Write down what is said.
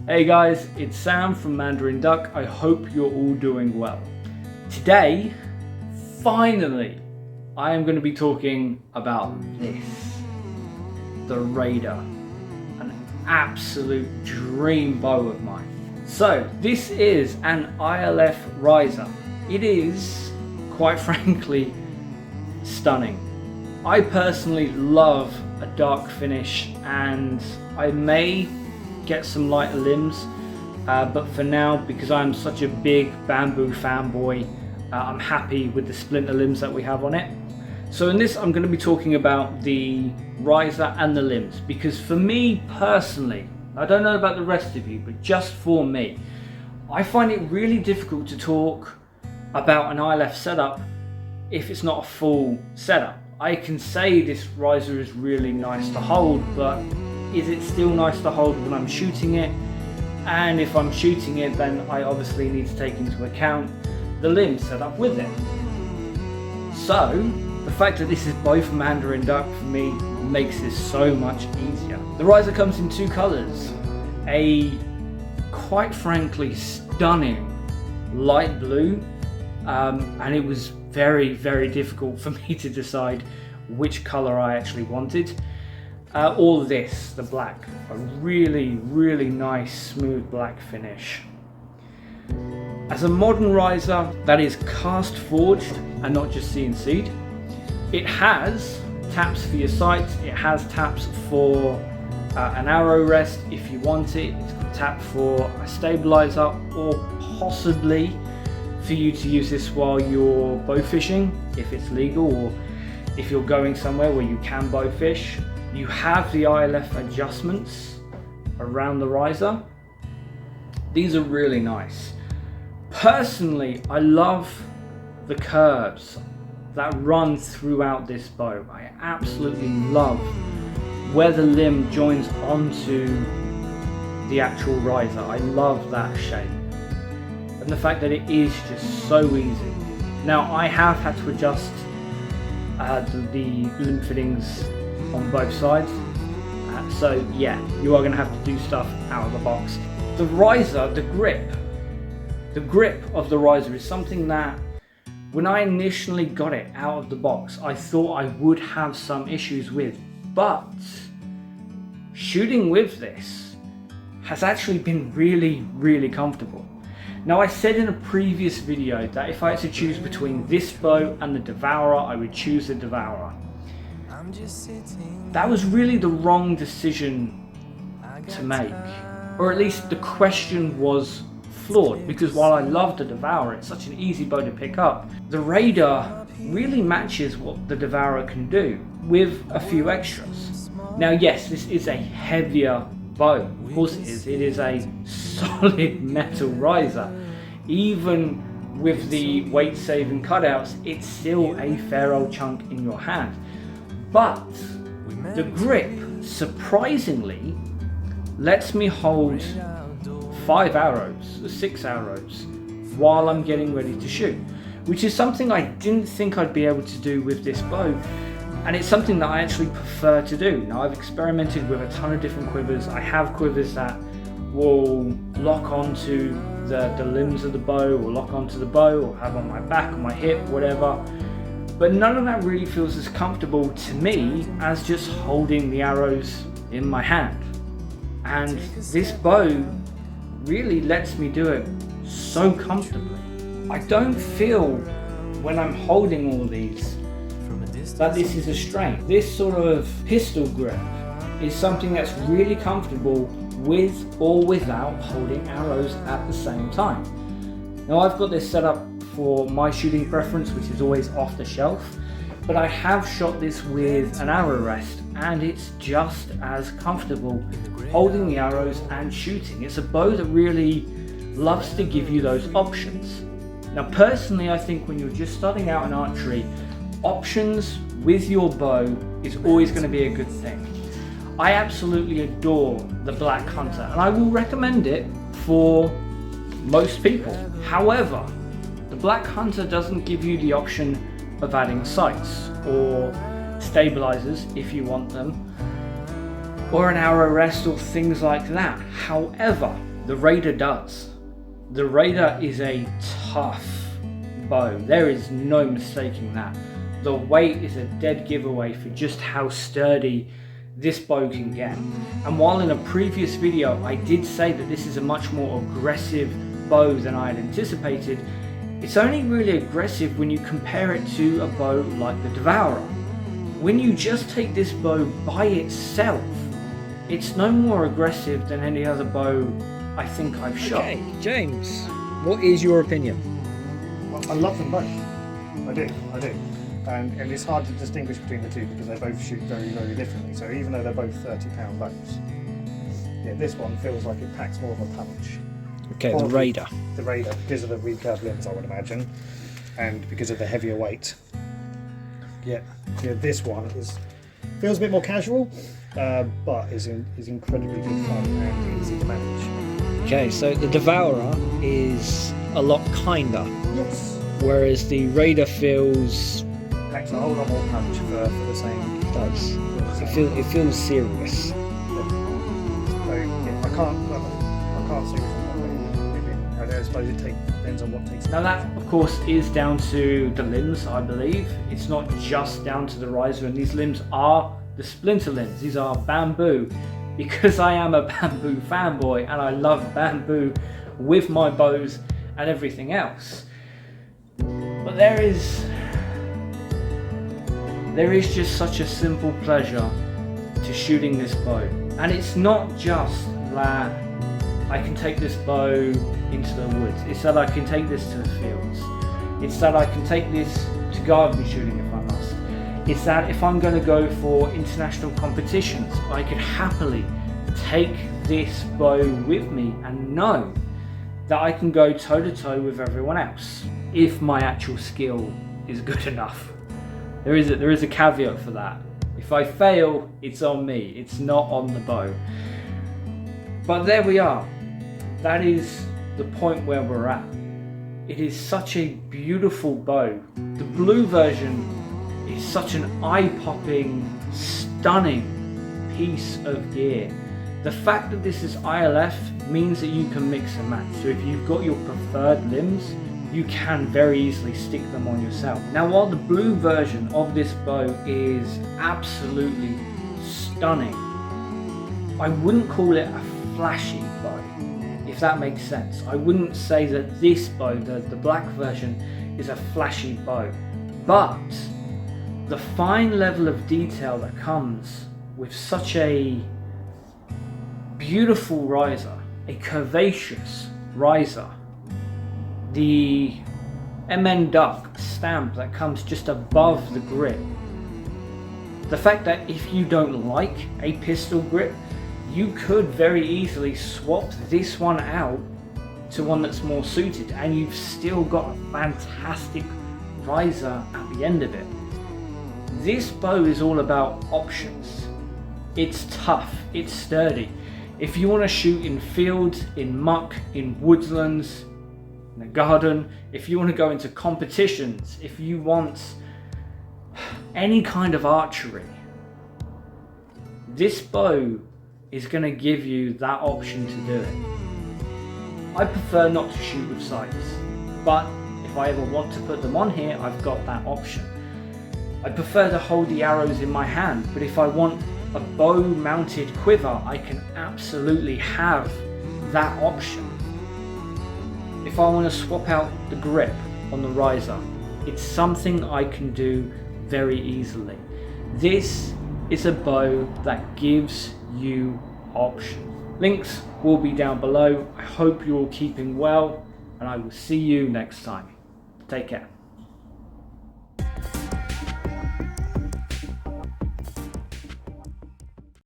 Hey guys, it's Sam from Mandarin Duck. I hope you're all doing well. Today, finally, I am going to be talking about this. The Raider. An absolute dream bow of mine. So, this is an ILF Riser. It is, quite frankly, stunning. I personally love a dark finish, and I may get some lighter limbs, but for now, because I'm such a big bamboo fanboy, I'm happy with the splinter limbs that we have on it. So in this, I'm going to be talking about the riser and the limbs, because for me personally, I don't know about the rest of you, but just for me, I find it really difficult to talk about an ILF setup if it's not a full setup. I can say this riser is really nice to hold, but is it still nice to hold when I'm shooting it? And if I'm shooting it, then I obviously need to take into account the limbs set up with it. So the fact that this is both Mandarin Duck for me makes this so much easier. The riser comes in two colors, a quite frankly stunning light blue, and it was very difficult for me to decide which color I actually wanted. All of this, the black, a really nice smooth black finish. As a modern riser that is cast forged and not just CNC'd, it has taps for your sights, it has taps for an arrow rest if you want it, it's got a tap for a stabilizer, or possibly for you to use this while you're bow fishing if it's legal, or if you're going somewhere where you can bow fish. You have the ILF adjustments around the riser. These are really nice. Personally, I love the curves that run throughout this bow. I absolutely love where the limb joins onto the actual riser. I love that shape. And the fact that it is just so easy. Now, I have had to adjust the limb fittings on both sides, so yeah, you are going to have to do stuff out of the box. The riser, the grip of the riser is something that when I initially got it out of the box, I thought I would have some issues with, but shooting with this has actually been really comfortable. Now, I said in a previous video that if I had to choose between this bow and the Devourer, I would choose the Devourer. That was really the wrong decision to make, or at least the question was flawed, because while I love the Devourer, it's such an easy bow to pick up, the Raider really matches what the Devourer can do with a few extras. Now yes, this is a heavier bow, of course it is a solid metal riser. Even with the weight saving cutouts, it's still a fair old chunk in your hand. But the grip, surprisingly, lets me hold 5 arrows, 6 arrows, while I'm getting ready to shoot, which is something I didn't think I'd be able to do with this bow, and it's something that I actually prefer to do. Now, I've experimented with a ton of different quivers. I have quivers that will lock onto the limbs of the bow, or lock onto the bow, or have on my back, or my hip, whatever. But none of that really feels as comfortable to me as just holding the arrows in my hand. And this bow really lets me do it so comfortably. I don't feel when I'm holding all these that this is a strain. This sort of pistol grip is something that's really comfortable with or without holding arrows at the same time. Now, I've got this set up for my shooting preference, which is always off the shelf, but I have shot this with an arrow rest, and it's just as comfortable holding the arrows and shooting. It's a bow that really loves to give you those options. Now, personally, I think when you're just starting out in archery, options with your bow is always going to be a good thing. I absolutely adore the Black Hunter, and I will recommend it for most people. However, the Black Hunter doesn't give you the option of adding sights or stabilizers if you want them, or an arrow rest or things like that. However, the Raider does. The Raider is a tough bow. There is no mistaking that. The weight is a dead giveaway for just how sturdy this bow can get. And while in a previous video I did say that this is a much more aggressive bow than I had anticipated, it's only really aggressive when you compare it to a bow like the Devourer. When you just take this bow by itself, it's no more aggressive than any other bow I think I've shot. Okay, James, what is your opinion? Well, I love them both. I do. And it's hard to distinguish between the two because they both shoot very, very differently. So even though they're both 30-pound bows, yeah, this one feels like it packs more of a punch. Okay, Probably the Raider. The Raider, because of the recurved limbs, I would imagine, and because of the heavier weight. Yeah, this one feels a bit more casual, but is incredibly good fun and easy to manage. Okay, so the Devourer is a lot kinder, Yes. whereas the Raider feels Packs a whole lot more punch for the same. it feels serious. So yeah, I can't see which one. I suppose it depends on what takes. Now that of course is down to the limbs, I believe. It's not just down to the riser, and these limbs are the Splinter Limbs. These are bamboo, because I am a bamboo fanboy and I love bamboo with my bows and everything else. But there is just such a simple pleasure to shooting this bow. And it's not just that I can take this bow into the woods. It's that I can take this to the fields. It's that I can take this to garden shooting if I must. It's that if I'm going to go for international competitions, I could happily take this bow with me and know that I can go toe to toe with everyone else if my actual skill is good enough. There is a caveat for that. If I fail, it's on me, it's not on the bow. But there we are. That is the point where we're at. It is such a beautiful bow. The blue version is such an eye-popping, stunning piece of gear. The fact that this is ILF means that you can mix and match. So if you've got your preferred limbs, you can very easily stick them on yourself. Now, while the blue version of this bow is absolutely stunning, I wouldn't call it a flashy bow, if that makes sense. I wouldn't say that this bow, the black version, is a flashy bow. But the fine level of detail that comes with such a beautiful riser, a curvaceous riser, the MN Duck stamp that comes just above the grip, the fact that if you don't like a pistol grip, you could very easily swap this one out to one that's more suited, and you've still got a fantastic riser at the end of it. This bow is all about options. It's tough, it's sturdy. If you want to shoot in fields, in muck, in woodlands, in a garden, if you want to go into competitions, if you want any kind of archery, this bow is going to give you that option to do it. I prefer not to shoot with sights, but if I ever want to put them on here, I've got that option. I prefer to hold the arrows in my hand, but if I want a bow mounted quiver, I can absolutely have that option. If I want to swap out the grip on the riser, it's something I can do very easily. This is a bow that gives you options. Links will be down below. I hope you're all keeping well, and I will see you next time. Take care.